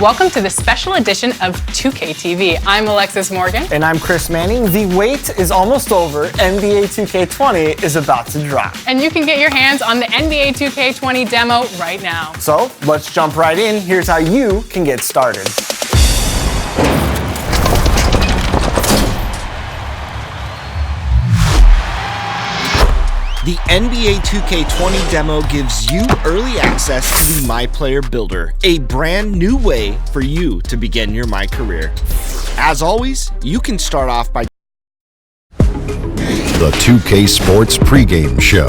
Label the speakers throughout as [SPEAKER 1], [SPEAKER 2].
[SPEAKER 1] Welcome to the special edition of 2K TV. I'm Alexis Morgan.
[SPEAKER 2] And I'm Chris Manning. The wait is almost over. NBA 2K20 is about to drop.
[SPEAKER 1] And you can get your hands on the NBA 2K20 demo right now.
[SPEAKER 2] So let's jump right in. Here's how you can get started.
[SPEAKER 3] The NBA 2K20 demo gives you early access to the My Player Builder, a brand new way for you to begin your My career. As always, you can start off by
[SPEAKER 4] the 2K Sports pregame show.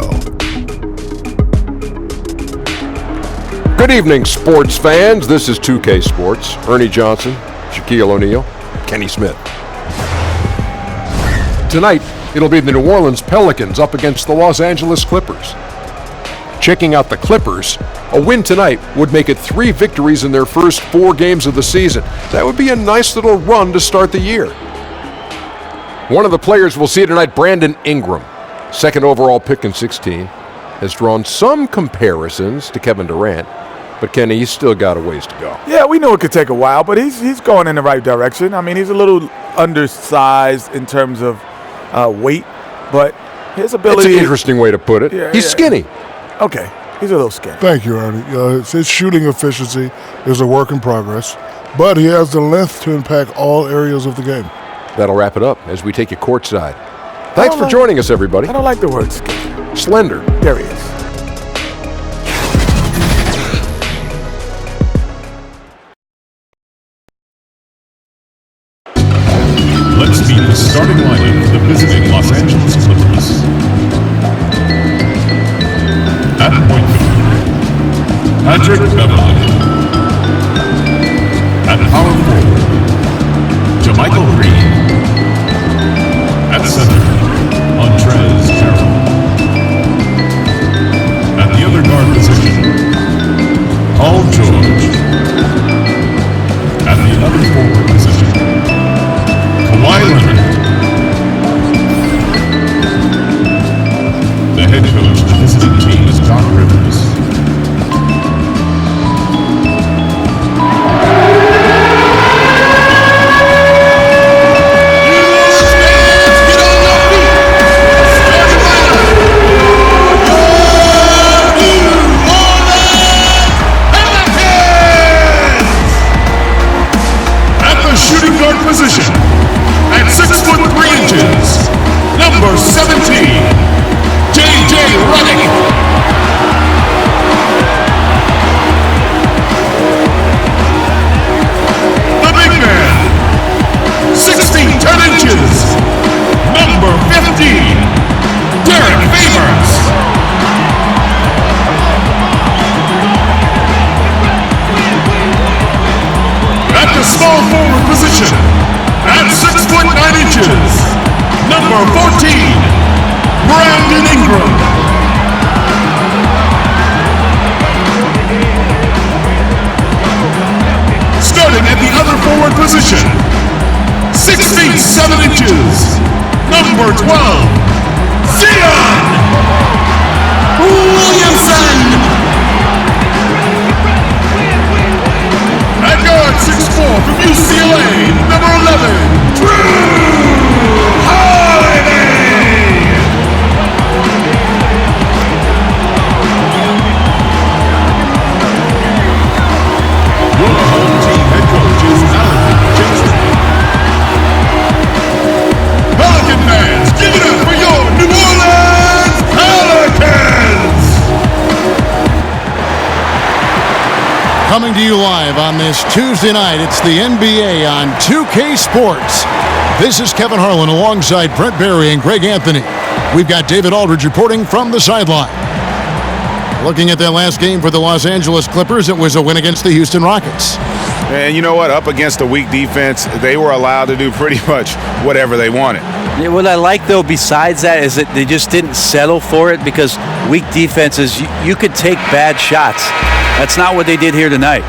[SPEAKER 5] Good evening, sports fans. This is 2K Sports. Ernie Johnson, Shaquille O'Neal, Kenny Smith. Tonight, it'll be the New Orleans Pelicans up against the Los Angeles Clippers. Checking out the Clippers, a win tonight would make it 3 victories in their first 4 games of the season. That would be a nice little run to start the year. One of the players we'll see tonight, Brandon Ingram, second overall pick in 16, has drawn some comparisons to Kevin Durant, but Kenny, he's still got a ways to go.
[SPEAKER 6] Yeah, we know it could take a while, but he's going in the right direction. I mean, he's a little undersized in terms of weight, but his ability...
[SPEAKER 5] It's an interesting way to put it.
[SPEAKER 6] Yeah,
[SPEAKER 5] he's skinny.
[SPEAKER 6] Okay, he's a little skinny.
[SPEAKER 7] Thank you, Ernie. His shooting efficiency is a work in progress, but he has the length to impact all areas of the game.
[SPEAKER 5] That'll wrap it up as we take you courtside. Thanks for joining us, everybody.
[SPEAKER 6] I don't like the word skinny.
[SPEAKER 5] Slender.
[SPEAKER 6] There he is.
[SPEAKER 8] Let's meet the starting lineup for the visiting Los Angeles Clippers. At point guard, Patrick Beverley. At power forward, JaMychal Green. At center, Montrezl Harrell. At the other guard position, Paul George. At the other forward position, Kawhi Leonard. The head coach of the visiting team is Doc Rivers. At the shooting guard position, at 6 foot 3 inches, number 17, J.J. Redick. The big man, 6 feet 10 inches, number 15, Derek Favors. At the small forward position, at 6 foot 9 inches, number 14, Brandon Ingram. Starting at the other forward position, 6 feet 7 inches, number 12, Zion Williamson. At guard 6'4" from UCLA, number 11, Drew Holiday. Your home team head coach is Alec Jackson. Pelican fans, give it up for your New Orleans Pelicans.
[SPEAKER 7] Coming to you live on this Tuesday night, it's the NBA on 2K Sports. This is Kevin Harlan alongside Brent Barry and Greg Anthony. We've got David Aldridge reporting from the sideline. Looking at that last game for the Los Angeles Clippers, it was a win against the Houston Rockets.
[SPEAKER 9] And you know what? Up against a weak defense, they were allowed to do pretty much whatever they wanted.
[SPEAKER 10] Yeah, what I like, though, besides that, is that they just didn't settle for it, because weak defenses, you could take bad shots. That's not what they did here tonight.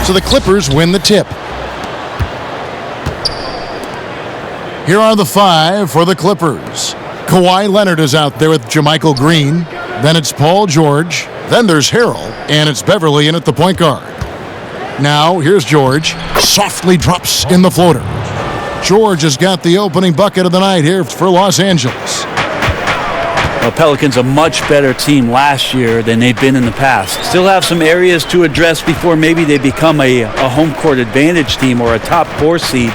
[SPEAKER 7] So the Clippers win the tip. Here are the 5 for the Clippers. Kawhi Leonard is out there with JaMychal Green. Then it's Paul George. Then there's Harrell. And it's Beverly in at the point guard. Now, here's George. Softly drops in the floater. George has got the opening bucket of the night here for Los Angeles.
[SPEAKER 10] Well, Pelicans a much better team last year than they've been in the past. Still have some areas to address before maybe they become a home court advantage team or a top 4 seed.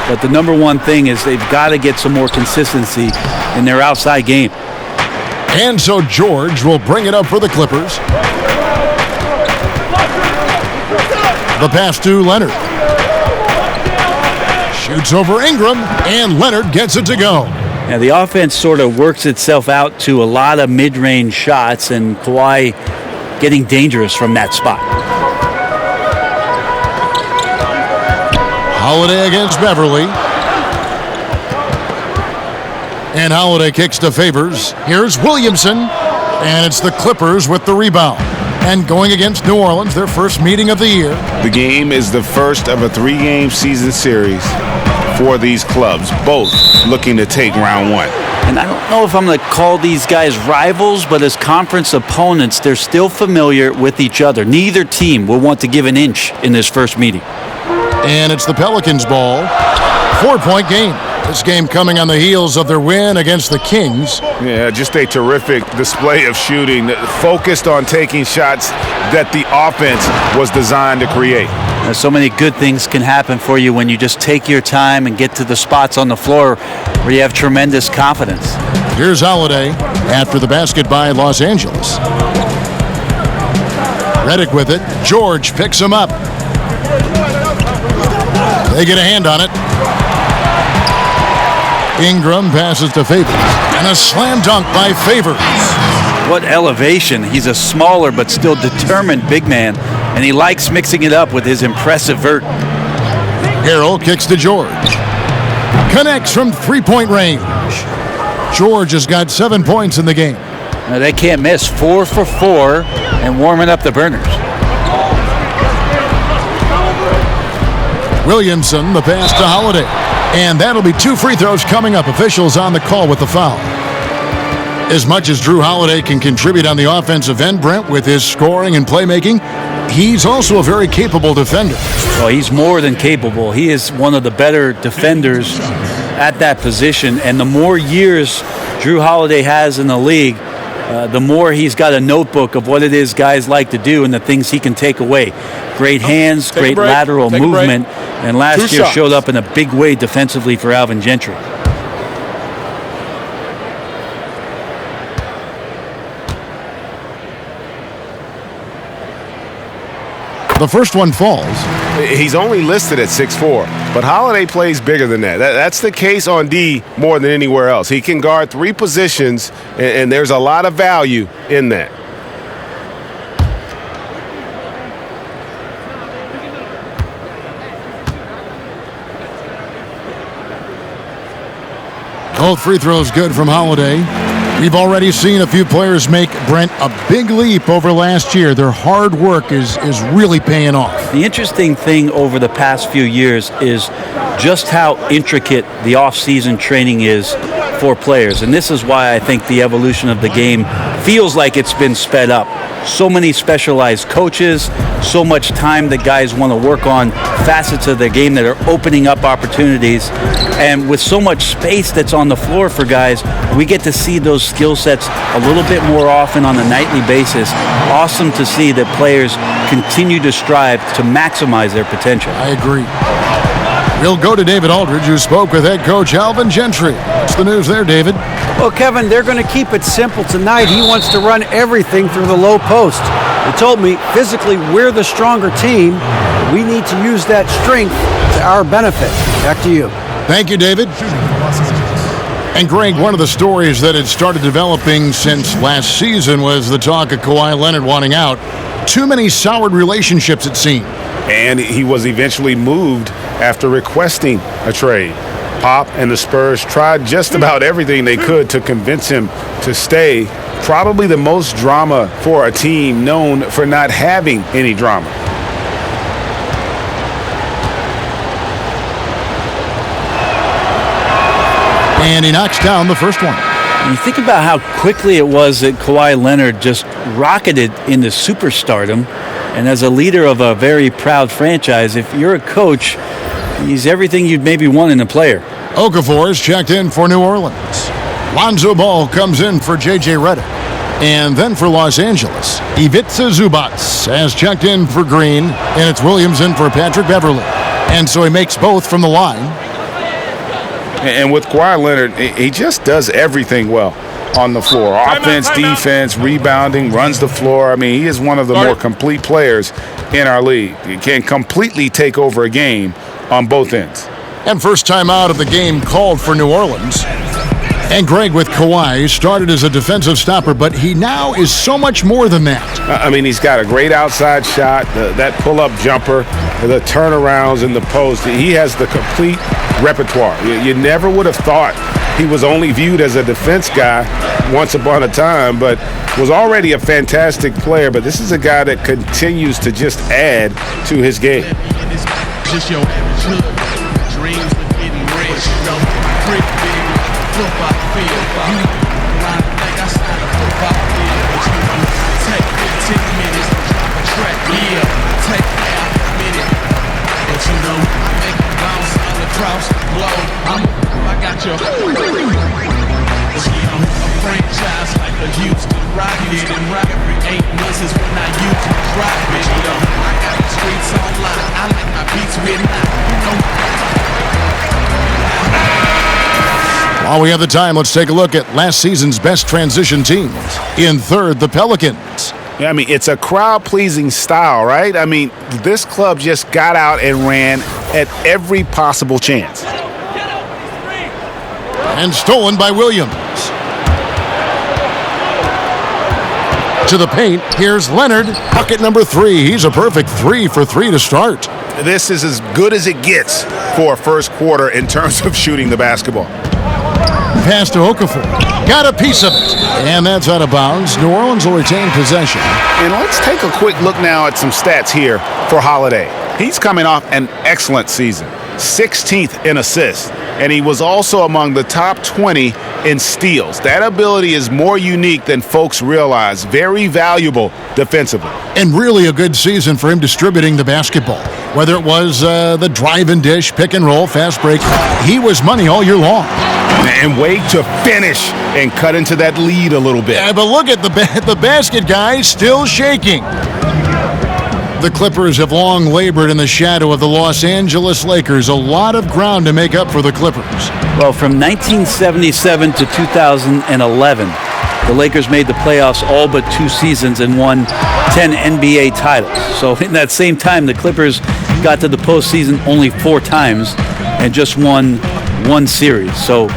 [SPEAKER 10] But the number one thing is they've got to get some more consistency in their outside game.
[SPEAKER 7] And so George will bring it up for the Clippers. The pass to Leonard. Shoots over Ingram, and Leonard gets it to go.
[SPEAKER 10] Now, the offense sort of works itself out to a lot of mid-range shots, and Kawhi getting dangerous from that spot.
[SPEAKER 7] Holiday against Beverly. And Holiday kicks to Favors. Here's Williamson. And it's the Clippers with the rebound. And going against New Orleans, their first meeting of the year.
[SPEAKER 9] The game is the first of a 3-game season series for these clubs, both looking to take round 1.
[SPEAKER 10] And I don't know if I'm going to call these guys rivals, but as conference opponents, they're still familiar with each other. Neither team will want to give an inch in this first meeting.
[SPEAKER 7] And it's the Pelicans' ball. 4-point game. This game coming on the heels of their win against the Kings.
[SPEAKER 9] Yeah, just a terrific display of shooting, focused on taking shots that the offense was designed to create.
[SPEAKER 10] So many good things can happen for you when you just take your time and get to the spots on the floor where you have tremendous confidence.
[SPEAKER 7] Here's Holiday after the basket by Los Angeles. Redick with it. George picks him up. They get a hand on it. Ingram passes to Favors. And a slam dunk by Favors.
[SPEAKER 10] What elevation. He's a smaller but still determined big man, and he likes mixing it up with his impressive vert.
[SPEAKER 7] Harrell kicks to George. Connects from 3-point range. George has got 7 points in the game.
[SPEAKER 10] Now, they can't miss. 4 for 4 and warming up the burners.
[SPEAKER 7] Williamson, the pass to Holiday. And that'll be 2 free throws coming up. Officials on the call with the foul. As much as Drew Holiday can contribute on the offensive end, Brent, with his scoring and playmaking, he's also a very capable defender.
[SPEAKER 10] Well, he's more than capable. He is one of the better defenders at that position. And the more years Drew Holiday has in the league, the more he's got a notebook of what it is guys like to do and the things he can take away. Great hands, great lateral movement, and last year showed up in a big way defensively for Alvin Gentry.
[SPEAKER 7] The first one falls.
[SPEAKER 9] He's only listed at 6'4", but Holiday plays bigger than that. That's the case on D more than anywhere else. He can guard 3 positions, and there's a lot of value in that.
[SPEAKER 7] Both free throws good from Holiday. We've already seen a few players make, Brent, a big leap over last year. Their hard work is really paying off.
[SPEAKER 10] The interesting thing over the past few years is just how intricate the off-season training is for players. And this is why I think the evolution of the game feels like it's been sped up. So many specialized coaches, so much time that guys want to work on facets of their game that are opening up opportunities. And with so much space that's on the floor for guys, we get to see those skill sets a little bit more often on a nightly basis. Awesome to see that players continue to strive to maximize their potential.
[SPEAKER 7] I agree. We'll go to David Aldridge, who spoke with head coach Alvin Gentry. What's the news there, David?
[SPEAKER 11] Well, Kevin, they're going to keep it simple tonight. He wants to run everything through the low post. He told me, physically, we're the stronger team. We need to use that strength to our benefit. Back to you.
[SPEAKER 7] Thank you, David. And Greg, one of the stories that had started developing since last season was the talk of Kawhi Leonard wanting out. Too many soured relationships, it seemed.
[SPEAKER 9] And he was eventually moved after requesting a trade. Pop and the Spurs tried just about everything they could to convince him to stay. Probably the most drama for a team known for not having any drama.
[SPEAKER 7] And he knocks down the first one.
[SPEAKER 10] You think about how quickly it was that Kawhi Leonard just rocketed into superstardom. And as a leader of a very proud franchise, if you're a coach, he's everything you'd maybe want in a player.
[SPEAKER 7] Okafor is checked in for New Orleans. Lonzo Ball comes in for J.J. Redick. And then for Los Angeles, Ivica Zubac has checked in for Green, and it's Williams in for Patrick Beverley. And so he makes both from the line.
[SPEAKER 9] And with Kawhi Leonard, he just does everything well on the floor. Offense, defense, rebounding, runs the floor. I mean, he is one of the more complete players in our league. He can completely take over a game on both ends.
[SPEAKER 7] And first time out of the game called for New Orleans. And Greg, with Kawhi, started as a defensive stopper, but he now is so much more than that.
[SPEAKER 9] I mean, he's got a great outside shot, that pull-up jumper, the turnarounds in the post. He has the complete repertoire. You never would have thought he was only viewed as a defense guy once upon a time, but was already a fantastic player. But this is a guy that continues to just add to his game.
[SPEAKER 8] Just your dreams of getting rich, brick big, football field. You line like I signed a football field, but you take 15 minutes to drop a track. Yeah, take half a minute, but you know I make it bounce all across the globe. I got your a franchise like the Houston Rockets. Every 8 months is when I use to drop it. I got the streets online. I like my beats written
[SPEAKER 7] While we have the time, let's take a look at last season's best transition teams. In third, the Pelicans.
[SPEAKER 9] Yeah, I mean, it's a crowd-pleasing style, right? I mean, this club just got out and ran at every possible chance.
[SPEAKER 7] And stolen by Williams. To the paint, here's Leonard. Bucket number 3. He's a perfect 3 for 3 to start.
[SPEAKER 9] This is as good as it gets for a first quarter in terms of shooting the basketball.
[SPEAKER 7] Pass to Okafor. Got a piece of it. And that's out of bounds. New Orleans will retain possession.
[SPEAKER 9] And let's take a quick look now at some stats here for Holiday. He's coming off an excellent season. 16th in assists. And he was also among the top 20 in steals. That ability is more unique than folks realize. Very valuable defensively.
[SPEAKER 7] And really a good season for him distributing the basketball. Whether it was the drive and dish, pick and roll, fast break, he was money all year long.
[SPEAKER 9] And wait to finish and cut into that lead a little bit.
[SPEAKER 7] Yeah, but look at the basket, guys, still shaking. The Clippers have long labored in the shadow of the Los Angeles Lakers. A lot of ground to make up for the Clippers.
[SPEAKER 10] Well, from 1977 to 2011, the Lakers made the playoffs all but 2 seasons and won 10 NBA titles. So in that same time, the Clippers got to the postseason only 4 times and just won 1 series. So,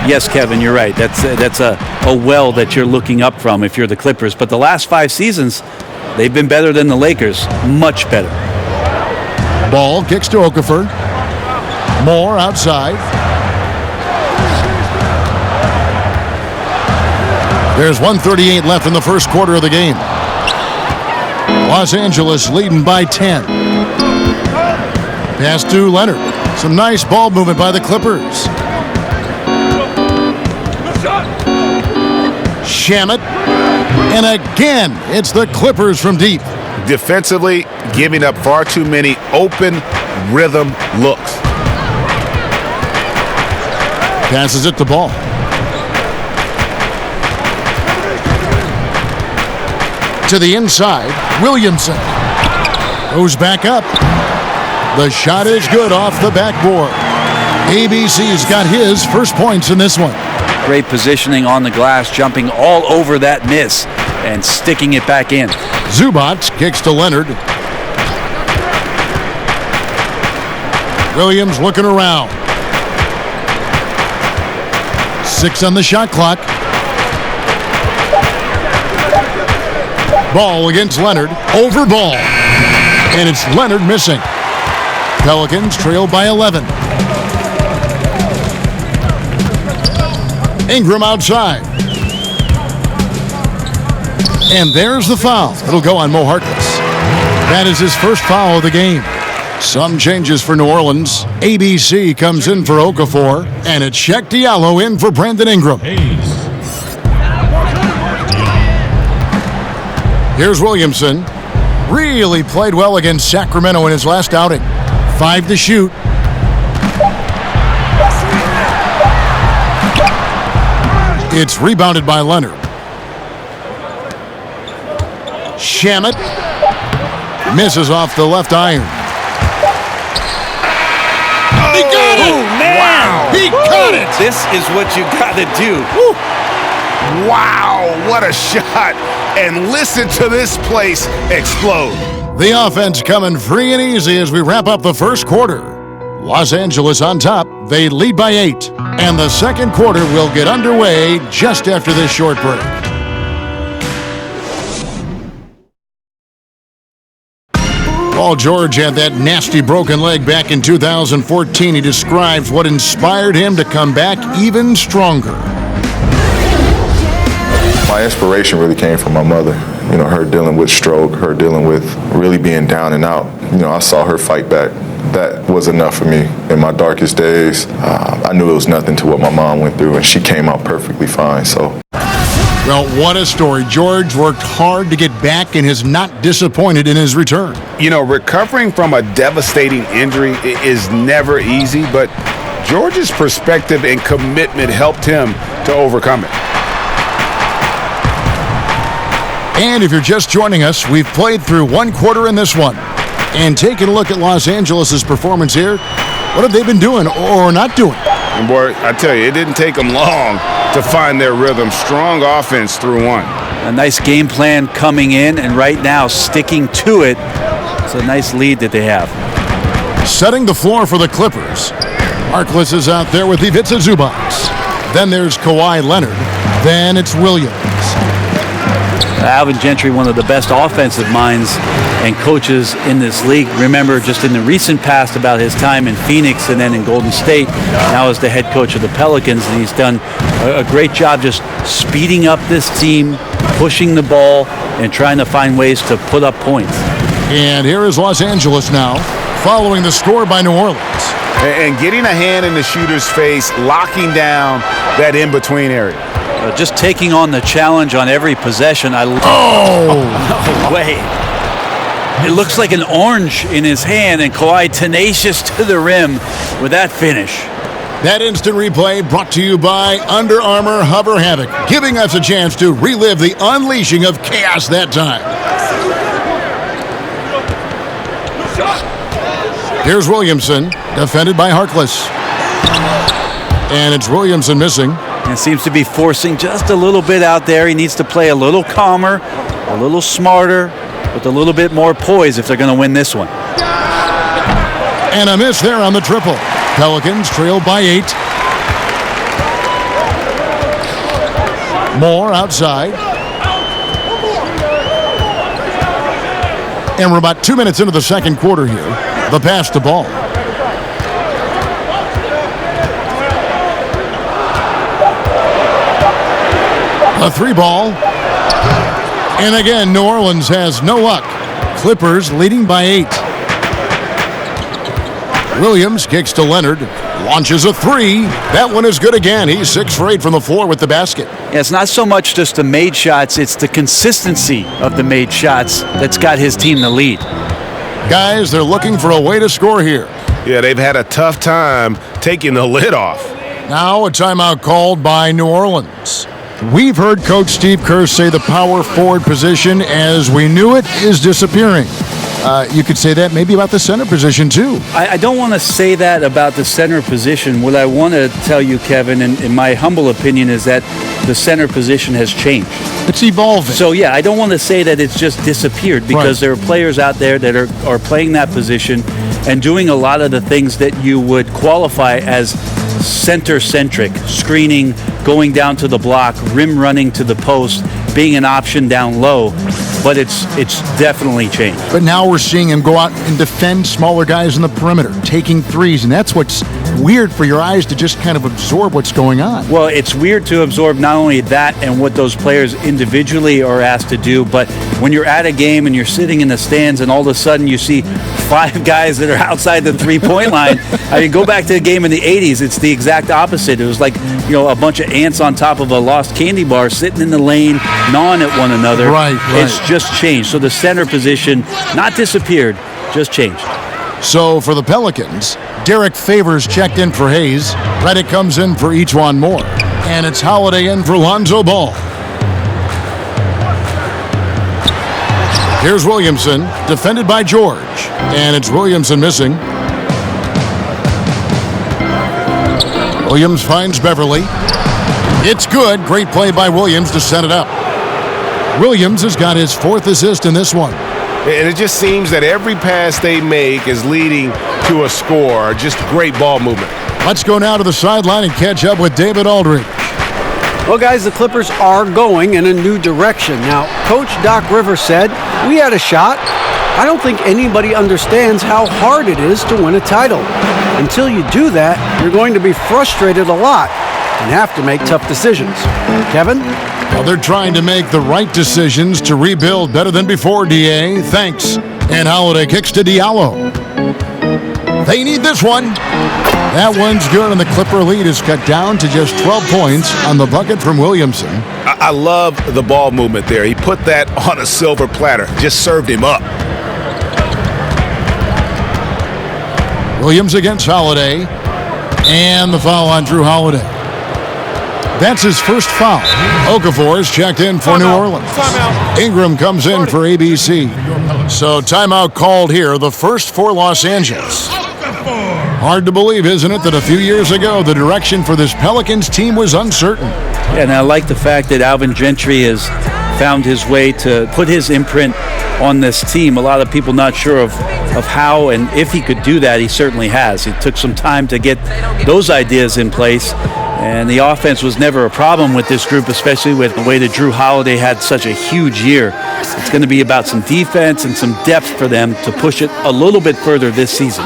[SPEAKER 10] yes, Kevin, you're right. That's a well that you're looking up from if you're the Clippers. But the last 5 seasons, they've been better than the Lakers. Much better.
[SPEAKER 7] Ball kicks to Okafor. Moore outside. There's 1:38 left in the first quarter of the game. Los Angeles leading by 10. Pass to Leonard. Some nice ball movement by the Clippers. Shamet. And again, it's the Clippers from deep.
[SPEAKER 9] Defensively, giving up far too many open rhythm looks.
[SPEAKER 7] Passes it to Ball. To the inside, Williamson goes back up. The shot is good off the backboard. ABC's got his first points in this one.
[SPEAKER 10] Great positioning on the glass, jumping all over that miss and sticking it back in.
[SPEAKER 7] Zubac kicks to Leonard. Williams looking around. 6 on the shot clock. Ball against Leonard. Over Ball. And it's Leonard missing. Pelicans trail by 11. Ingram outside. And there's the foul. It'll go on Mo Harkless. That is his first foul of the game. Some changes for New Orleans. ABC comes in for Okafor. And it's Shaq Diallo in for Brandon Ingram. Here's Williamson. Really played well against Sacramento in his last outing. 5 to shoot. It's rebounded by Leonard. Shamet misses off the left iron. He got it!
[SPEAKER 10] Man.
[SPEAKER 3] Wow.
[SPEAKER 7] He got it!
[SPEAKER 10] This is what you got to do.
[SPEAKER 3] Woo. Wow, what a shot. And listen to this place explode.
[SPEAKER 7] The offense coming free and easy as we wrap up the first quarter. Los Angeles on top. They lead by 8. And the second quarter will get underway just after this short break. Paul George had that nasty broken leg back in 2014. He describes what inspired him to come back even stronger.
[SPEAKER 12] My inspiration really came from my mother. You know, her dealing with stroke, her dealing with really being down and out. You know, I saw her fight back. That was enough for me. In my darkest days, I knew it was nothing to what my mom went through, and she came out perfectly fine, so.
[SPEAKER 7] Well, what a story. George worked hard to get back and is not disappointed in his return.
[SPEAKER 9] You know, recovering from a devastating injury is never easy, but George's perspective and commitment helped him to overcome it.
[SPEAKER 7] And if you're just joining us, we've played through one quarter in this one. And taking a look at Los Angeles' performance here, what have they been doing or not doing?
[SPEAKER 9] And boy, I tell you, it didn't take them long to find their rhythm. Strong offense through one.
[SPEAKER 10] A nice game plan coming in, and right now sticking to it. It's a nice lead that they have.
[SPEAKER 7] Setting the floor for the Clippers. Harkless is out there with Ivica Zubac. Then there's Kawhi Leonard. Then it's Williams.
[SPEAKER 10] Alvin Gentry, one of the best offensive minds and coaches in this league. Remember just in the recent past about his time in Phoenix and then in Golden State. Now as the head coach of the Pelicans, and he's done a great job just speeding up this team, pushing the ball, and trying to find ways to put up points.
[SPEAKER 7] And here is Los Angeles now, following the score by New Orleans.
[SPEAKER 9] And getting a hand in the shooter's face, locking down that in-between area.
[SPEAKER 10] Just taking on the challenge on every possession.
[SPEAKER 7] Oh!
[SPEAKER 10] No way. It looks like an orange in his hand, and Kawhi tenacious to the rim with that finish.
[SPEAKER 7] That instant replay brought to you by Under Armour Hover Havoc, giving us a chance to relive the unleashing of chaos that time. Here's Williamson, defended by Harkless. And it's Williamson missing.
[SPEAKER 10] And seems to be forcing just a little bit out there. He needs to play a little calmer, a little smarter, with a little bit more poise if they're going to win this one.
[SPEAKER 7] And a miss there on the triple. Pelicans trail by 8. Moore outside. And we're about 2 minutes into the second quarter here. The pass to Ball. A 3-ball. And again, New Orleans has no luck. Clippers leading by 8. Williams kicks to Leonard. Launches a 3. That one is good again. He's 6 for 8 from the floor with the basket.
[SPEAKER 10] Yeah, it's not so much just the made shots, it's the consistency of the made shots that's got his team the lead.
[SPEAKER 7] Guys, they're looking for a way to score here.
[SPEAKER 9] Yeah, they've had a tough time taking the lid off.
[SPEAKER 7] Now a timeout called by New Orleans. We've heard Coach Steve Kerr say the power forward position, as we knew it, is disappearing. You could say that maybe about the center position, too.
[SPEAKER 10] I don't want to say that about the center position. What I want to tell you, Kevin, in my humble opinion, is that the center position has changed.
[SPEAKER 7] It's evolving.
[SPEAKER 10] So, yeah, I don't want to say that it's just disappeared, because there are players out there that are playing that position and doing a lot of the things that you would qualify as center-centric, screening, going down to the block, rim running to the post, being an option down low. But it's definitely changed.
[SPEAKER 7] But now we're seeing him go out and defend smaller guys in the perimeter, taking threes, and that's what's weird for your eyes to just kind of absorb what's going on.
[SPEAKER 10] Well, it's weird to absorb not only that and what those players individually are asked to do, but when you're at a game and you're sitting in the stands and all of a sudden you see 5 guys that are outside the three-point line. I mean, go back to the game in the 80s. It's the exact opposite. It was like, a bunch of ants on top of a lost candy bar sitting in the lane, gnawing at one another.
[SPEAKER 7] Right.
[SPEAKER 10] It's just changed. So the center position, not disappeared, just changed.
[SPEAKER 7] So for the Pelicans, Derek Favors checked in for Hayes. Reddick comes in for E'Twaun Moore. And it's Holiday in for Lonzo Ball. Here's Williamson, defended by George. And it's Williamson missing. Williams finds Beverly. It's good. Great play by Williams to set it up. Williams has got his 4th assist in this one.
[SPEAKER 9] And it just seems that every pass they make is leading to a score. Just great ball movement.
[SPEAKER 7] Let's go now to the sideline and catch up with David Aldridge.
[SPEAKER 11] Well, guys, the Clippers are going in a new direction. Now, Coach Doc Rivers said, we had a shot. I don't think anybody understands how hard it is to win a title. Until you do that, you're going to be frustrated a lot and have to make tough decisions. Kevin?
[SPEAKER 7] Well, they're trying to make the right decisions to rebuild better than before, D.A. Thanks. And Holiday kicks to Diallo. They need this one. That one's good, and the Clipper lead is cut down to just 12 points on the bucket from Williamson.
[SPEAKER 9] I love the ball movement there. He put that on a silver platter. Just served him up.
[SPEAKER 7] Williams against Holiday. And the foul on Drew Holiday. That's his first foul. Okafor is checked in for New Orleans. Ingram comes in for ABC. So timeout called here, the first for Los Angeles. Hard to believe, isn't it, that a few years ago the direction for this Pelicans team was uncertain.
[SPEAKER 10] Yeah, and I like the fact that Alvin Gentry has found his way to put his imprint on this team. A lot of people not sure of how and if he could do that. He certainly has. It took some time to get those ideas in place. And the offense was never a problem with this group, especially with the way that Drew Holiday had such a huge year. It's going to be about some defense and some depth for them to push it a little bit further this season.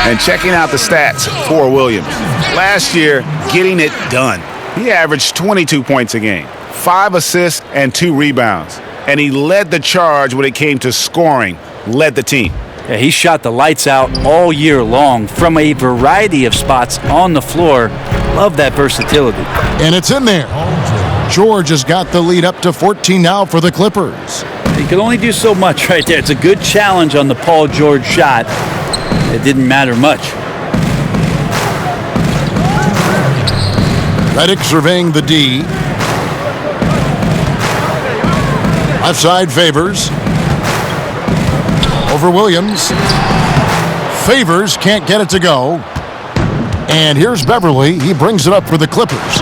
[SPEAKER 9] And checking out the stats for Williams. Last year, getting it done. He averaged 22 points a game, 5 assists and 2 rebounds. And he led the charge when it came to scoring, led the team.
[SPEAKER 10] Yeah, he shot the lights out all year long from a variety of spots on the floor. Love that versatility.
[SPEAKER 7] And it's in there. George has got the lead up to 14 now for the Clippers.
[SPEAKER 10] He can only do so much right there. It's a good challenge on the Paul George shot. It didn't matter much.
[SPEAKER 7] Reddick surveying the D. Left side Favors. Over Williams. Favors can't get it to go. And here's Beverly. He brings it up for the Clippers.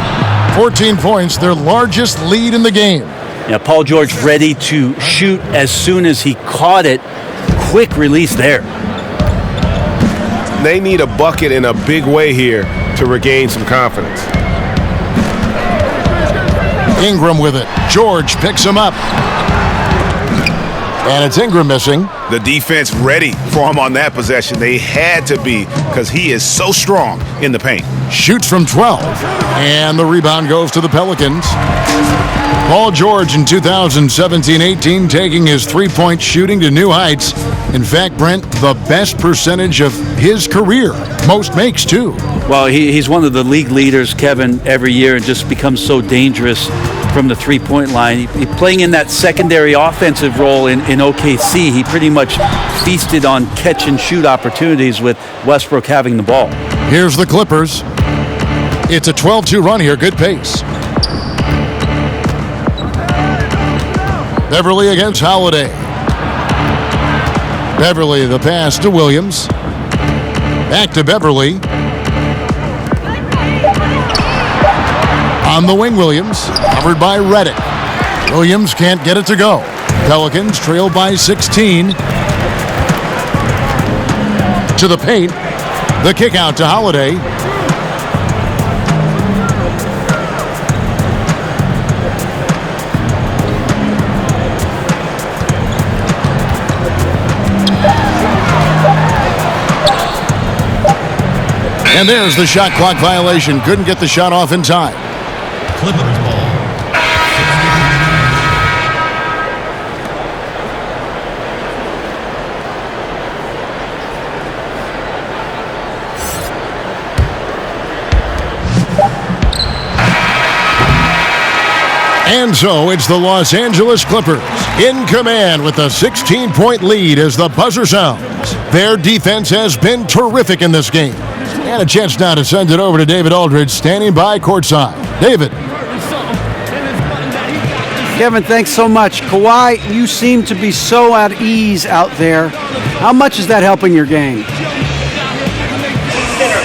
[SPEAKER 7] 14 points, their largest lead in the game.
[SPEAKER 10] Yeah, Paul George ready to shoot as soon as he caught it. Quick release there.
[SPEAKER 9] They need a bucket in a big way here to regain some confidence.
[SPEAKER 7] Ingram with it. George picks him up. And it's Ingram missing.
[SPEAKER 9] The defense ready for him on that possession. They had to be because he is so strong in the paint.
[SPEAKER 7] Shoots from 12. And the rebound goes to the Pelicans. Paul George in 2017-18 taking his three-point shooting to new heights. In fact, Brent, the best percentage of his career. Most makes, too.
[SPEAKER 10] Well, he's one of the league leaders, Kevin, every year, and just becomes so dangerous from the three-point line. He playing in that secondary offensive role in OKC. He pretty much feasted on catch-and-shoot opportunities with Westbrook having the ball.
[SPEAKER 7] Here's the Clippers. It's a 12-2 run here. Good pace. Beverly against Holiday. Beverly, the pass to Williams. Back to Beverly. On the wing, Williams. Covered by Reddick. Williams can't get it to go. Pelicans trail by 16. To the paint. The kick out to Holiday. And there's the shot clock violation. Couldn't get the shot off in time.
[SPEAKER 8] Clippers ball.
[SPEAKER 7] And so it's the Los Angeles Clippers in command with a 16-point lead as the buzzer sounds. Their defense has been terrific in this game. And a chance now to send it over to David Aldridge, standing by courtside. David.
[SPEAKER 11] Kevin, thanks so much. Kawhi, you seem to be so at ease out there. How much is that helping your game?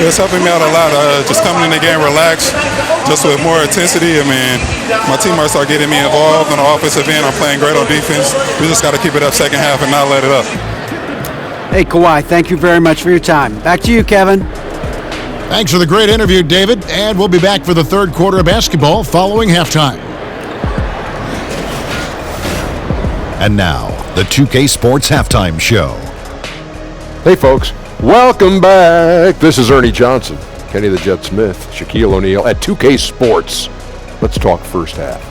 [SPEAKER 13] It's helping me out a lot. Just coming in the game relaxed, just with more intensity. I mean, my teammates are getting me involved on the offensive end. I'm playing great on defense. We just got to keep it up second half and not let it up.
[SPEAKER 11] Hey, Kawhi, thank you very much for your time. Back to you, Kevin.
[SPEAKER 7] Thanks for the great interview, David. And we'll be back for the third quarter of basketball following halftime.
[SPEAKER 4] And now, the 2K Sports Halftime Show.
[SPEAKER 5] Hey, folks. Welcome back. This is Ernie Johnson, Kenny the Jet Smith, Shaquille O'Neal at 2K Sports. Let's talk first half.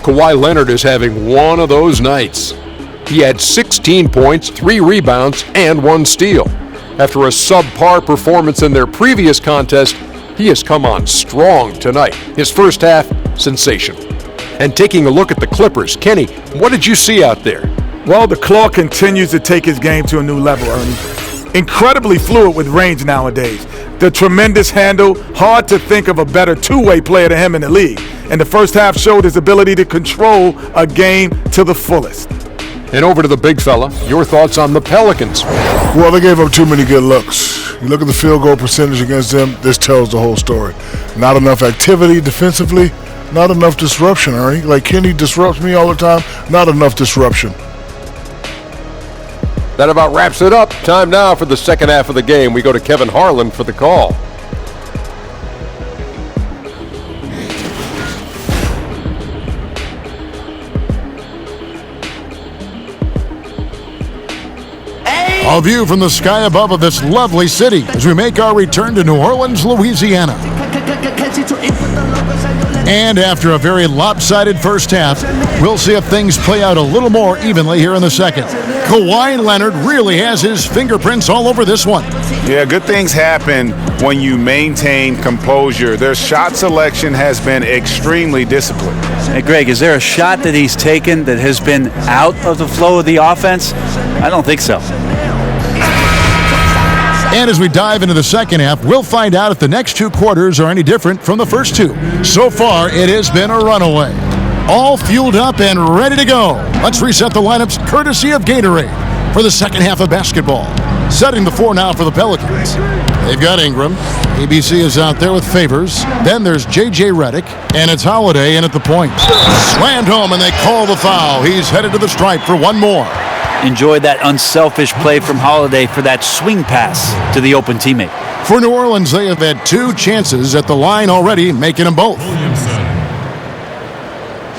[SPEAKER 5] Kawhi Leonard is having one of those nights. He had 16 points, 3 rebounds, and 1 steal. After a subpar performance in their previous contest, he has come on strong tonight. His first half, sensational. And taking a look at the Clippers, Kenny, what did you see out there?
[SPEAKER 6] Well, the Claw continues to take his game to a new level, Ernie. Incredibly fluid with range nowadays. The tremendous handle, hard to think of a better two-way player than him in the league. And the first half showed his ability to control a game to the fullest.
[SPEAKER 5] And over to the big fella, your thoughts on the Pelicans?
[SPEAKER 14] Well, they gave up too many good looks. You look at the field goal percentage against them, this tells the whole story. Not enough activity defensively, not enough disruption, Ernie. Like Kenny disrupts me all the time, not enough disruption.
[SPEAKER 5] That about wraps it up. Time now for the second half of the game. We go to Kevin Harlan for the call.
[SPEAKER 7] A view from the sky above of this lovely city as we make our return to New Orleans, Louisiana. And after a very lopsided first half, we'll see if things play out a little more evenly here in the second. Kawhi Leonard really has his fingerprints all over this one.
[SPEAKER 9] Yeah, good things happen when you maintain composure. Their shot selection has been extremely disciplined.
[SPEAKER 10] Hey, Greg, is there a shot that he's taken that has been out of the flow of the offense? I don't think so.
[SPEAKER 7] And as we dive into the second half, we'll find out if the next 2 quarters are any different from the first 2. So far, it has been a runaway. All fueled up and ready to go. Let's reset the lineups courtesy of Gatorade for the second half of basketball. Setting the floor now for the Pelicans. They've got Ingram. ABC is out there with Favors. Then there's J.J. Redick, and it's Holiday in at the point. Slammed home, and they call the foul. He's headed to the stripe for one more.
[SPEAKER 10] Enjoyed that unselfish play from Holiday for that swing pass to the open teammate.
[SPEAKER 7] For New Orleans, they have had 2 chances at the line already, making them both.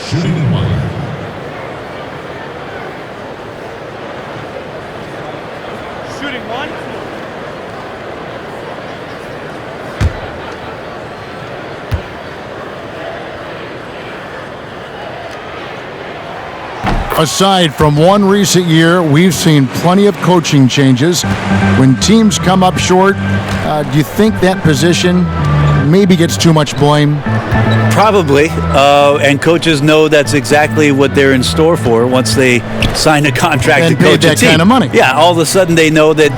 [SPEAKER 8] Shooting one.
[SPEAKER 2] Shooting one.
[SPEAKER 7] Aside from one recent year, we've seen plenty of coaching changes. When teams come up short, do you think that position maybe gets too much blame?
[SPEAKER 10] Probably, and coaches know that's exactly what they're in store for once they sign a contract
[SPEAKER 7] and
[SPEAKER 10] to coach
[SPEAKER 7] that
[SPEAKER 10] a team.
[SPEAKER 7] Kind of money.
[SPEAKER 10] Yeah, all of a sudden they know that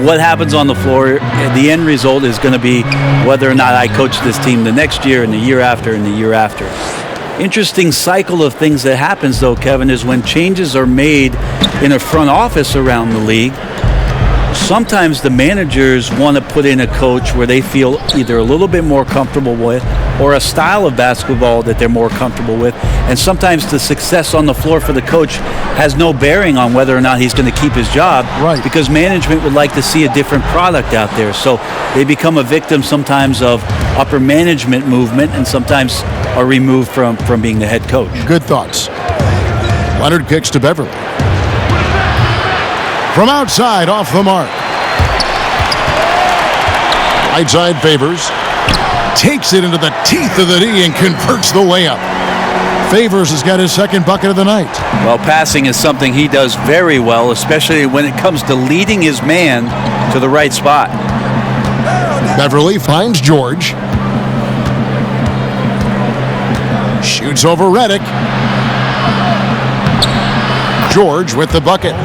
[SPEAKER 10] what happens on the floor, the end result is going to be whether or not I coach this team the next year and the year after and the year after. Interesting cycle of things that happens, though, Kevin, is when changes are made in a front office around the league, sometimes the managers want to put in a coach where they feel either a little bit more comfortable with or a style of basketball that they're more comfortable with. And sometimes the success on the floor for the coach has no bearing on whether or not he's going to keep his job,
[SPEAKER 7] right?
[SPEAKER 10] Because management would like to see a different product out there. So they become a victim sometimes of upper management movement and sometimes are removed from being the head coach.
[SPEAKER 7] Good thoughts. Leonard kicks to Beverly. From outside, off the mark. Right side Favors. Takes it into the teeth of the D and converts the layup. Favors has got his second bucket of the night.
[SPEAKER 10] Well, passing is something he does very well, especially when it comes to leading his man to the right spot.
[SPEAKER 7] Beverly finds George. Shoots over Reddick. George with the bucket.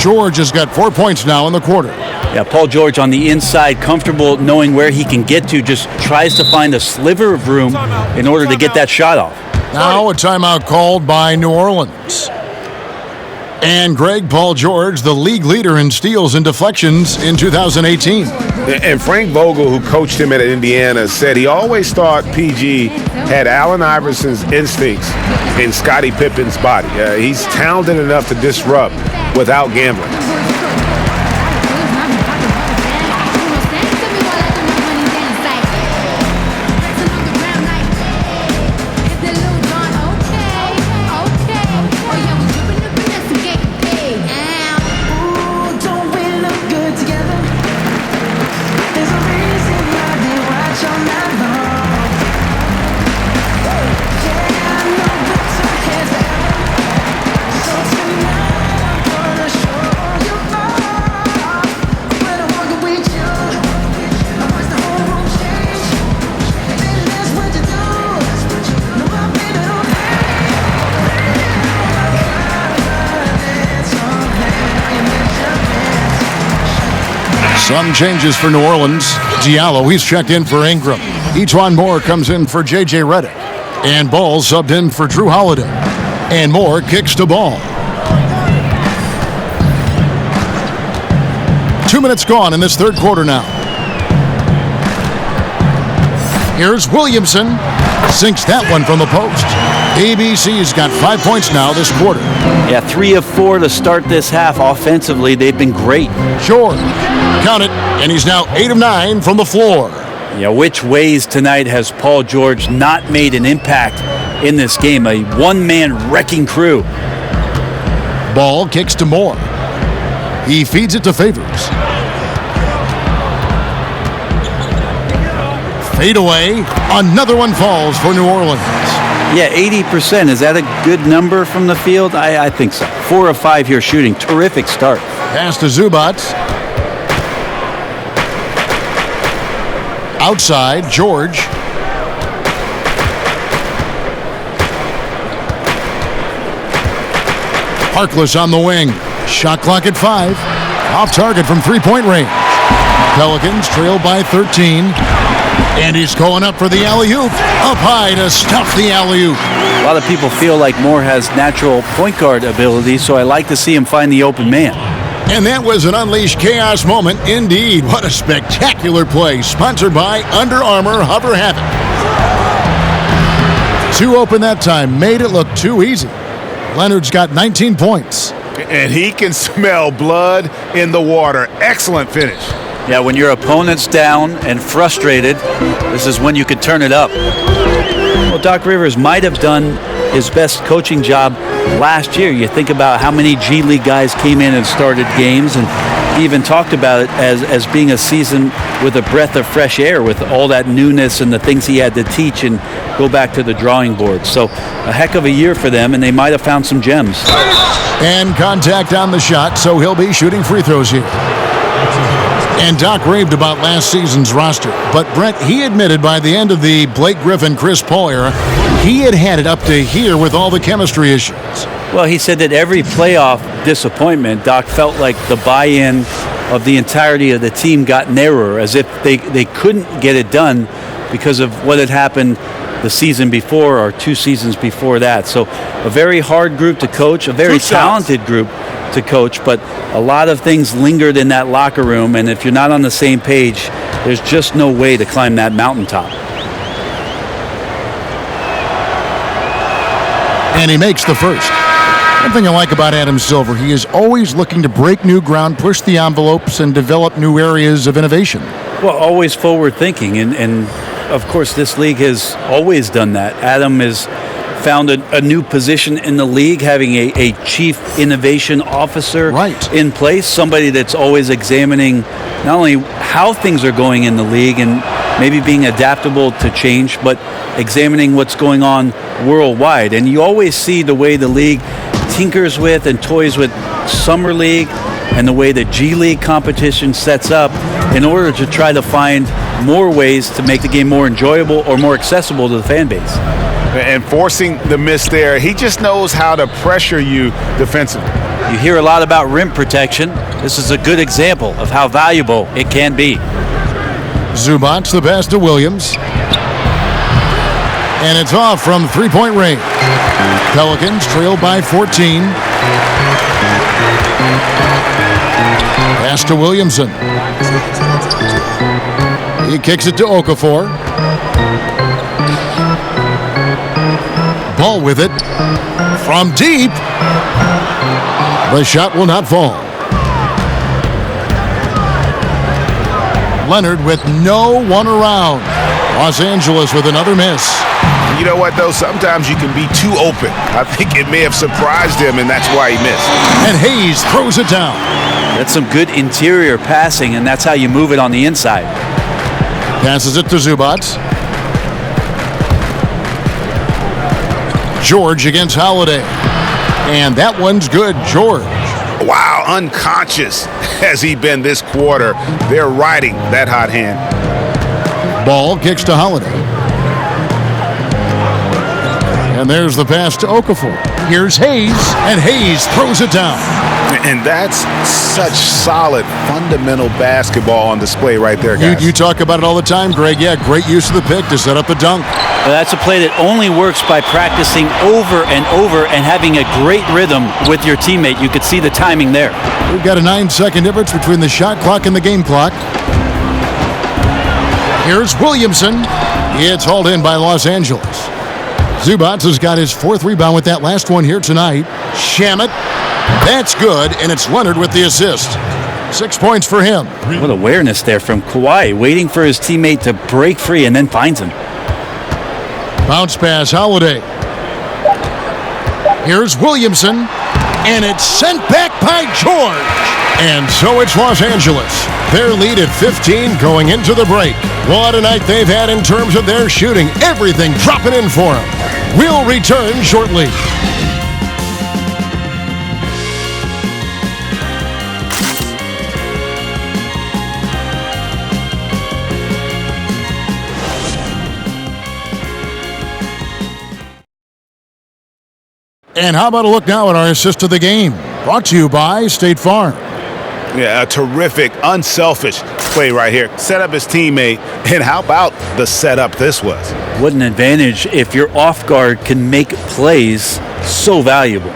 [SPEAKER 7] George has got 4 points now in the quarter.
[SPEAKER 10] Yeah, Paul George on the inside, comfortable knowing where he can get to, just tries to find a sliver of room in order to get that shot off.
[SPEAKER 7] Now a timeout called by New Orleans. And Greg, Paul George, the league leader in steals and deflections in 2018.
[SPEAKER 9] And Frank Vogel, who coached him at Indiana, said he always thought PG had Allen Iverson's instincts in Scottie Pippen's body. He's talented enough to disrupt without gambling.
[SPEAKER 7] Some changes for New Orleans. Diallo, he's checked in for Ingram. Etuan Moore comes in for J.J. Redick. And Ball subbed in for Drew Holiday. And Moore kicks to Ball. 2 minutes gone in this third quarter now. Here's Williamson. Sinks that one from the post. ABC's got 5 points now this quarter.
[SPEAKER 10] Yeah, 3 of 4 to start this half. Offensively, they've been great.
[SPEAKER 7] George, count it, and he's now 8 of 9 from the floor.
[SPEAKER 10] Yeah, which ways tonight has Paul George not made an impact in this game? A one-man wrecking crew.
[SPEAKER 7] Ball kicks to Moore. He feeds it to Favors. Fade away. Another one falls for New Orleans.
[SPEAKER 10] Yeah, 80%. Is that a good number from the field? I think so. 4 of 5 here shooting. Terrific start.
[SPEAKER 7] Pass to Zubac. Outside, George. Harkless on the wing. Shot clock at 5. Off target from three-point range. Pelicans trail by 13. And he's going up for the alley-oop. Up high to stuff the alley-oop.
[SPEAKER 10] A lot of people feel like Moore has natural point guard ability, so I like to see him find the open man.
[SPEAKER 7] And that was an unleashed chaos moment indeed. What a spectacular play. Sponsored by Under Armour Hover Havoc. 2 open that time. Made it look too easy. Leonard's got 19 points.
[SPEAKER 9] And he can smell blood in the water. Excellent finish.
[SPEAKER 10] Yeah, when your opponent's down and frustrated, this is when you could turn it up. Well, Doc Rivers might have done his best coaching job last year. You think about how many G League guys came in and started games, and he even talked about it as being a season with a breath of fresh air with all that newness and the things he had to teach and go back to the drawing board. So a heck of a year for them, and they might have found some gems.
[SPEAKER 7] And contact on the shot, so he'll be shooting free throws here. And Doc raved about last season's roster. But Brent, he admitted by the end of the Blake Griffin, Chris Paul era, he had it up to here with all the chemistry issues.
[SPEAKER 10] Well, he said that every playoff disappointment, Doc felt like the buy-in of the entirety of the team got narrower, as if they couldn't get it done because of what had happened the season before or 2 seasons before that. So a very hard group to coach, a very talented group to coach, but a lot of things lingered in that locker room, and if you're not on the same page, there's just no way to climb that mountaintop.
[SPEAKER 7] And he makes the first. One thing I like about Adam Silver, he is always looking to break new ground, push the envelopes, and develop new areas of innovation.
[SPEAKER 10] Well, always forward thinking, and of course this league has always done that. Adam is found a new position in the league, having a chief innovation officer in place, somebody that's always examining not only how things are going in the league and maybe being adaptable to change, but examining what's going on worldwide. And you always see the way the league tinkers with and toys with Summer League and the way the G League competition sets up in order to try to find more ways to make the game more enjoyable or more accessible to the fan base.
[SPEAKER 9] And forcing the miss there, he just knows how to pressure you defensively.
[SPEAKER 10] You hear a lot about rim protection. This is a good example of how valuable it can be.
[SPEAKER 7] Zubac, the pass to Williams. And it's off from three-point range. Pelicans trail by 14. Pass to Williamson. He kicks it to Okafor. Ball with it. From deep. The shot will not fall. Leonard with no one around. Los Angeles with another miss.
[SPEAKER 9] You know what, though? Sometimes you can be too open. I think it may have surprised him, and that's why he missed.
[SPEAKER 7] And Hayes throws it down.
[SPEAKER 10] That's some good interior passing, and that's how you move it on the inside.
[SPEAKER 7] Passes it to Zubac. George against Holiday. And that one's good, George.
[SPEAKER 9] Wow, unconscious has he been this quarter. They're riding that hot hand.
[SPEAKER 7] Ball kicks to Holiday. And there's the pass to Okafor. Here's Hayes, and Hayes throws it down.
[SPEAKER 9] And that's such solid, fundamental basketball on display right there, guys.
[SPEAKER 7] You talk about it all the time, Greg. Yeah, great use of the pick to set up a dunk.
[SPEAKER 10] Well, that's a play that only works by practicing over and over and having a great rhythm with your teammate. You could see the timing there.
[SPEAKER 7] We've got a 9-second difference between the shot clock and the game clock. Here's Williamson. It's hauled in by Los Angeles. Zubac has got his fourth rebound with that last one here tonight. Shamet. That's good, and it's Leonard with the assist. 6 points for him.
[SPEAKER 10] What awareness there from Kawhi, waiting for his teammate to break free and then finds him.
[SPEAKER 7] Bounce pass, Holiday. Here's Williamson, and it's sent back by George. And so it's Los Angeles. Their lead at 15 going into the break. What a night they've had in terms of their shooting. Everything dropping in for them. We'll return shortly. And how about a look now at our assist of the game? Brought to you by State Farm.
[SPEAKER 9] Yeah, a terrific, unselfish play right here. Set up his teammate, and how about the setup this was?
[SPEAKER 10] What an advantage if your off guard can make plays so valuable.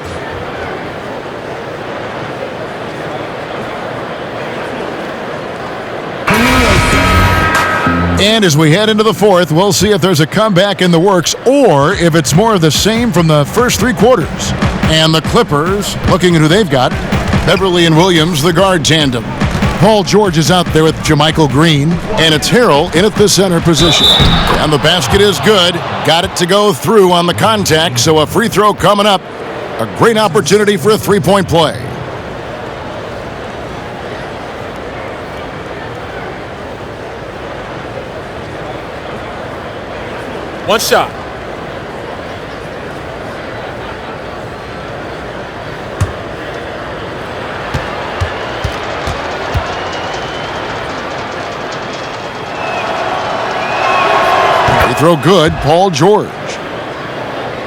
[SPEAKER 7] And as we head into the fourth, we'll see if there's a comeback in the works or if it's more of the same from the first three quarters. And the Clippers, looking at who they've got, Beverly and Williams, the guard tandem. Paul George is out there with Jermichael Green, and it's Harrell in at the center position. And the basket is good. Got it to go through on the contact, so a free throw coming up. A great opportunity for a three-point play.
[SPEAKER 15] One shot.
[SPEAKER 7] Free throw good, Paul George.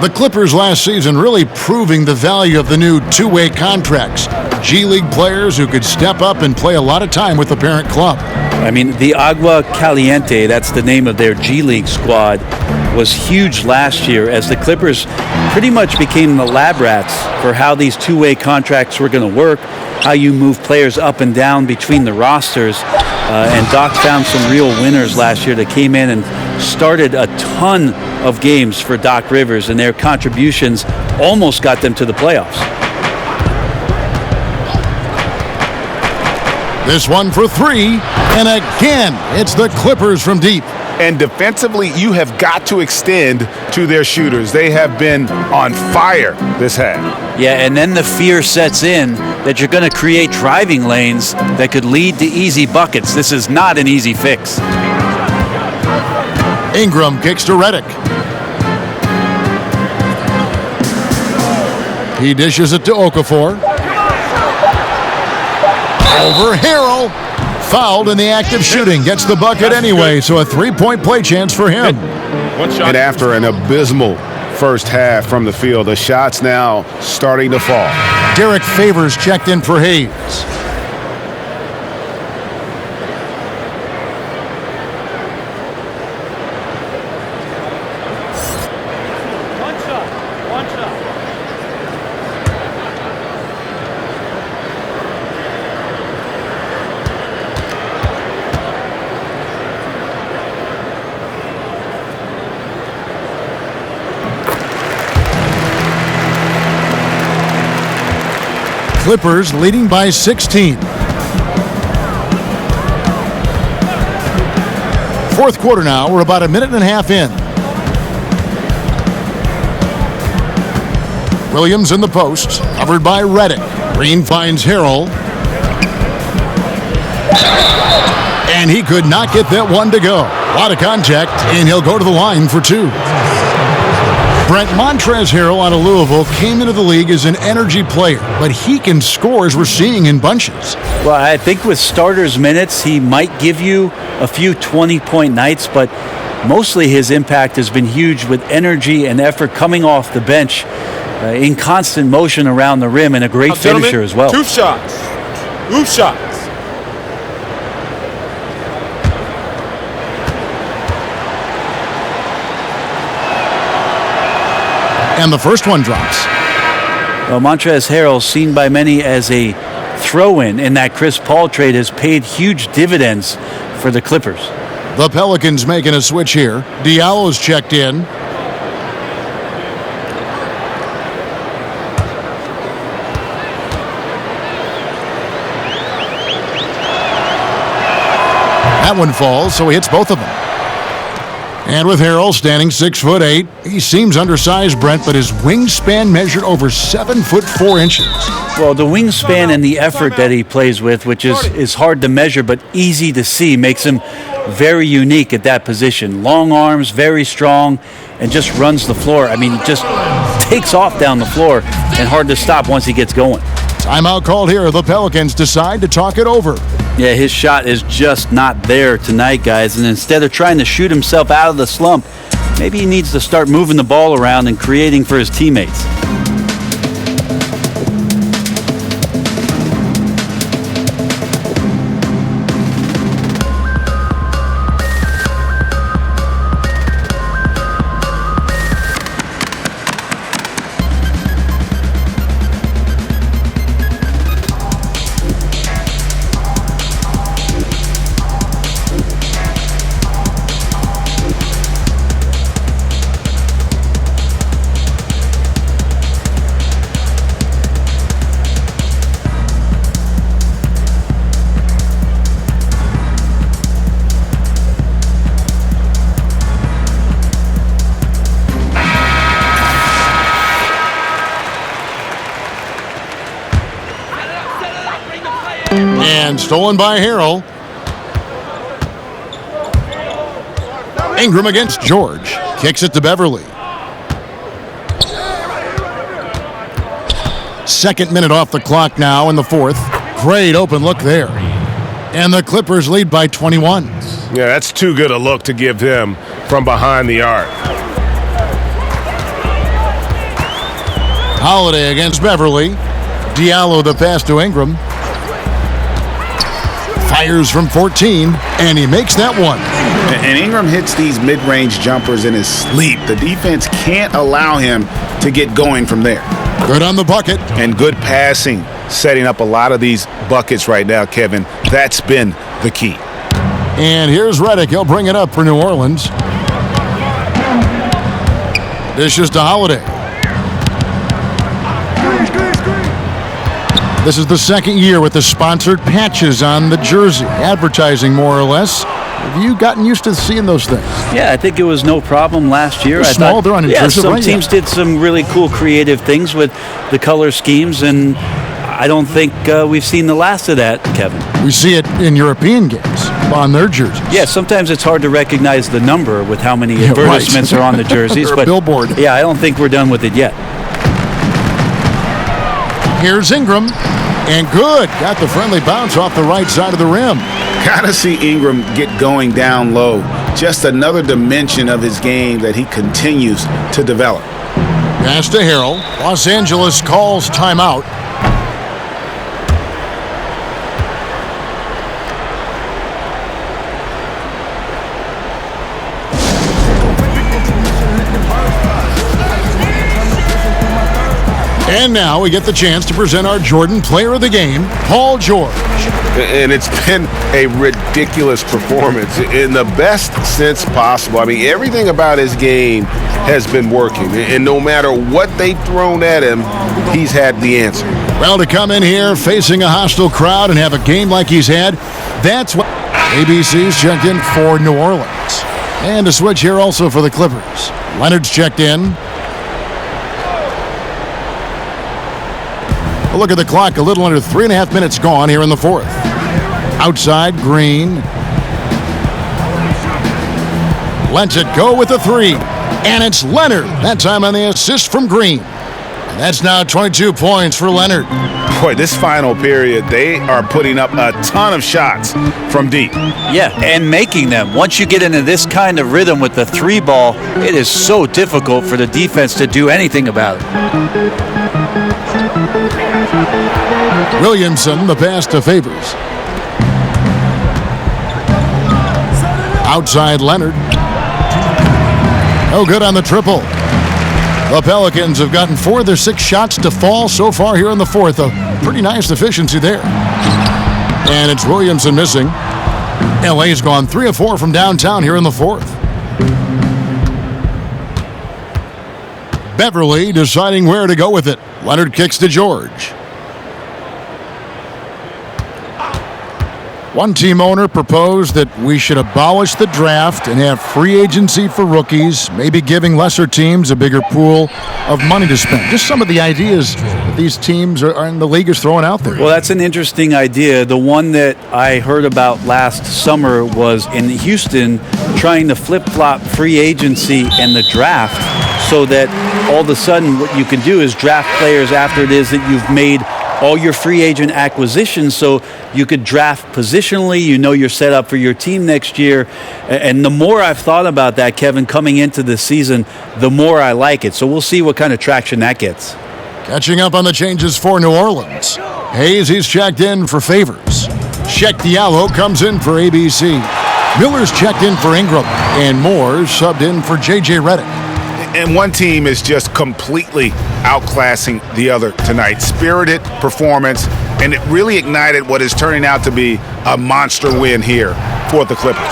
[SPEAKER 7] The Clippers last season really proving the value of the new two-way contracts. G League players who could step up and play a lot of time with the parent club.
[SPEAKER 10] I mean, the Agua Caliente, that's the name of their G League squad, was huge last year as the Clippers pretty much became the lab rats for how these two-way contracts were going to work, how you move players up and down between the rosters. And Doc found some real winners last year that came in and started a ton of games for Doc Rivers, and their contributions almost got them to the playoffs.
[SPEAKER 7] This one for three, and again, it's the Clippers from deep.
[SPEAKER 9] And defensively, you have got to extend to their shooters. They have been on fire this half.
[SPEAKER 10] Yeah, and then the fear sets in that you're going to create driving lanes that could lead to easy buckets. This is not an easy fix.
[SPEAKER 7] Ingram kicks to Redick. He dishes it to Okafor. Over Harrell. Fouled in the act of shooting. Gets the bucket anyway, so a three-point play chance for him.
[SPEAKER 9] And after an abysmal first half from the field, the shots now starting to fall.
[SPEAKER 7] Derek Favors checked in for Hayes. Clippers leading by 16. Fourth quarter now. We're about a minute and a half in. Williams in the post, covered by Redick. Green finds Harrell. And he could not get that one to go. A lot of contact, and he'll go to the line for two. Brent, Montrezl Harrell out of Louisville came into the league as an energy player, but he can score as we're seeing in bunches.
[SPEAKER 10] Well, I think with starters minutes, he might give you a few 20-point nights, but mostly his impact has been huge with energy and effort coming off the bench in constant motion around the rim and a great finisher as well.
[SPEAKER 15] Two shots.
[SPEAKER 7] And the first one drops.
[SPEAKER 10] Well, Montrezl Harrell, seen by many as a throw-in in that Chris Paul trade, has paid huge dividends for the Clippers.
[SPEAKER 7] The Pelicans making a switch here. Diallo's checked in. That one falls, so he hits both of them. And with Harrell standing 6'8", he seems undersized, Brent, but his wingspan measured over 7'4".
[SPEAKER 10] Well, the wingspan and the effort that he plays with, which is hard to measure but easy to see, makes him very unique at that position. Long arms, very strong, and just runs the floor. I mean, just takes off down the floor and hard to stop once he gets going.
[SPEAKER 7] Timeout called here. The Pelicans decide to talk it over.
[SPEAKER 10] Yeah, his shot is just not there tonight, guys. And instead of trying to shoot himself out of the slump, maybe he needs to start moving the ball around and creating for his teammates.
[SPEAKER 7] And stolen by Harrell. Ingram against George. Kicks it to Beverly. Second minute off the clock now in the fourth. Great open look there. And the Clippers lead by 21.
[SPEAKER 9] Yeah, that's too good a look to give him from behind the arc.
[SPEAKER 7] Holiday against Beverly. Diallo the pass to Ingram. Fires from 14, and he makes that one.
[SPEAKER 9] And Ingram hits these mid-range jumpers in his sleep. The defense can't allow him to get going from there.
[SPEAKER 7] Good on the bucket.
[SPEAKER 9] And good passing, setting up a lot of these buckets right now, Kevin. That's been the key.
[SPEAKER 7] And here's Redick. He'll bring it up for New Orleans. Dishes to Holiday. This is the second year with the sponsored patches on the jersey. Advertising, more or less. Have you gotten used to seeing those things?
[SPEAKER 10] Yeah, I think it was no problem last year.
[SPEAKER 7] They're small, they're unintrusive,
[SPEAKER 10] some
[SPEAKER 7] right?
[SPEAKER 10] teams did some really cool creative things with the color schemes, and I don't think we've seen the last of that, Kevin.
[SPEAKER 7] We see it in European games on their jerseys.
[SPEAKER 10] Yeah, sometimes it's hard to recognize the number with how many advertisements are on the jerseys.
[SPEAKER 7] Or a
[SPEAKER 10] but
[SPEAKER 7] billboard.
[SPEAKER 10] Yeah, I don't think we're done with it yet.
[SPEAKER 7] Here's Ingram, and good. Got the friendly bounce off the right side of the rim.
[SPEAKER 9] Gotta see Ingram get going down low. Just another dimension of his game that he continues to develop.
[SPEAKER 7] Pass to Harrell. Los Angeles calls timeout. And now we get the chance to present our Jordan Player of the Game, Paul George.
[SPEAKER 9] And it's been a ridiculous performance in the best sense possible. I mean, everything about his game has been working. And no matter what they've thrown at him, he's had the answer.
[SPEAKER 7] Well, to come in here facing a hostile crowd and have a game like he's had, that's what ABC's checked in for New Orleans. And a switch here also for the Clippers. Leonard's checked in. Look at the clock, a little under 3.5 minutes gone here in the fourth. Outside, Green. Lets it go with the three. And it's Leonard. That time on the assist from Green. And that's now 22 points for Leonard.
[SPEAKER 9] Boy, this final period, they are putting up a ton of shots from deep.
[SPEAKER 10] Yeah, and making them. Once you get into this kind of rhythm with the three ball, it is so difficult for the defense to do anything about it.
[SPEAKER 7] Williamson, the pass to Favors. Outside Leonard. No good on the triple. The Pelicans have gotten 4 of their 6 shots to fall so far here in the fourth. A pretty nice efficiency there. And it's Williamson missing. LA's gone 3 of 4 from downtown here in the fourth. Beverly deciding where to go with it. Leonard kicks to George. One team owner proposed that we should abolish the draft and have free agency for rookies, maybe giving lesser teams a bigger pool of money to spend. Just some of the ideas that these teams are in the league is throwing out there.
[SPEAKER 10] Well, that's an interesting idea. The one that I heard about last summer was in Houston trying to flip-flop free agency and the draft so that all of a sudden what you can do is draft players after it is that you've made all your free agent acquisitions, so you could draft positionally. You know you're set up for your team next year. And the more I've thought about that, Kevin, coming into this season, the more I like it. So we'll see what kind of traction that gets.
[SPEAKER 7] Catching up on the changes for New Orleans. Hayes, he's checked in for Favors. Sheck Diallo comes in for ABC. Miller's checked in for Ingram. And Moore's subbed in for J.J. Redick.
[SPEAKER 9] And one team is just completely outclassing the other tonight. Spirited performance, and it really ignited what is turning out to be a monster win here for the Clippers.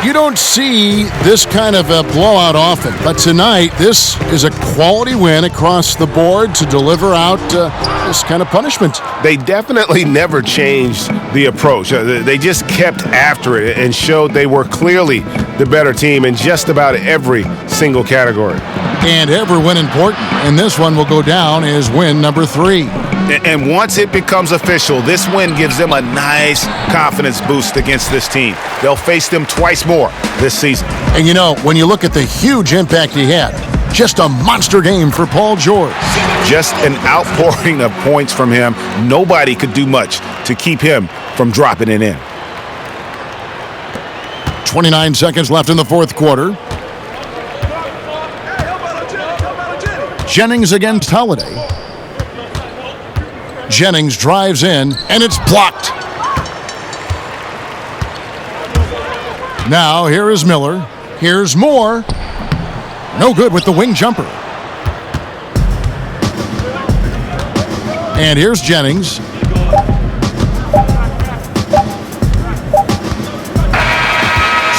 [SPEAKER 7] You don't see this kind of a blowout often, but tonight this is a quality win across the board to deliver out this kind of punishment.
[SPEAKER 9] They definitely never changed the approach. They just kept after it and showed they were clearly the better team in just about every single category.
[SPEAKER 7] And every win important, and this one will go down as win number 3.
[SPEAKER 9] And once it becomes official, this win gives them a nice confidence boost against this team. They'll face them twice more this season.
[SPEAKER 7] And you know, when you look at the huge impact he had, just a monster game for Paul George.
[SPEAKER 9] Just an outpouring of points from him. Nobody could do much to keep him from dropping it in.
[SPEAKER 7] 29 seconds left in the fourth quarter. Jennings against Holiday. Jennings drives in, and it's blocked. Now, here is Miller. Here's Moore. No good with the wing jumper. And here's Jennings.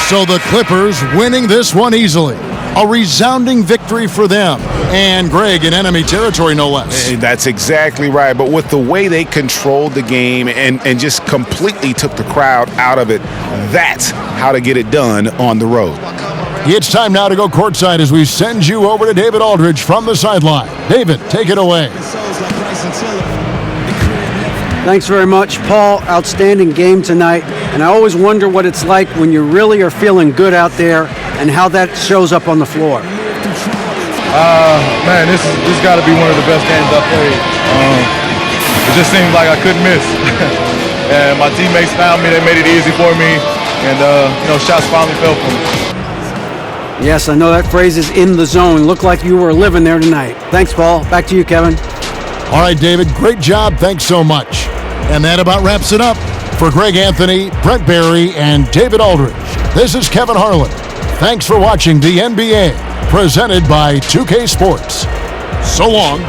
[SPEAKER 7] So the Clippers winning this one easily. A resounding victory for them. And Greg, in enemy territory, no less.
[SPEAKER 9] That's exactly right. But with the way they controlled the game and just completely took the crowd out of it, that's how to get it done on the road.
[SPEAKER 7] It's time now to go courtside as we send you over to David Aldridge from the sideline. David, take it away.
[SPEAKER 11] Thanks very much, Paul. Outstanding game tonight. And I always wonder what it's like when you really are feeling good out there and how that shows up on the floor.
[SPEAKER 15] Man, this got to be one of the best games I've played. It just seems like I couldn't miss. And my teammates found me. They made it easy for me. And, shots finally fell for me.
[SPEAKER 11] Yes, I know that phrase is in the zone. Looked like you were living there tonight. Thanks, Paul. Back to you, Kevin.
[SPEAKER 7] All right, David, great job. Thanks so much. And that about wraps it up. For Greg Anthony, Brent Barry, and David Aldridge, this is Kevin Harlan. Thanks for watching the NBA, presented by 2K Sports. So long.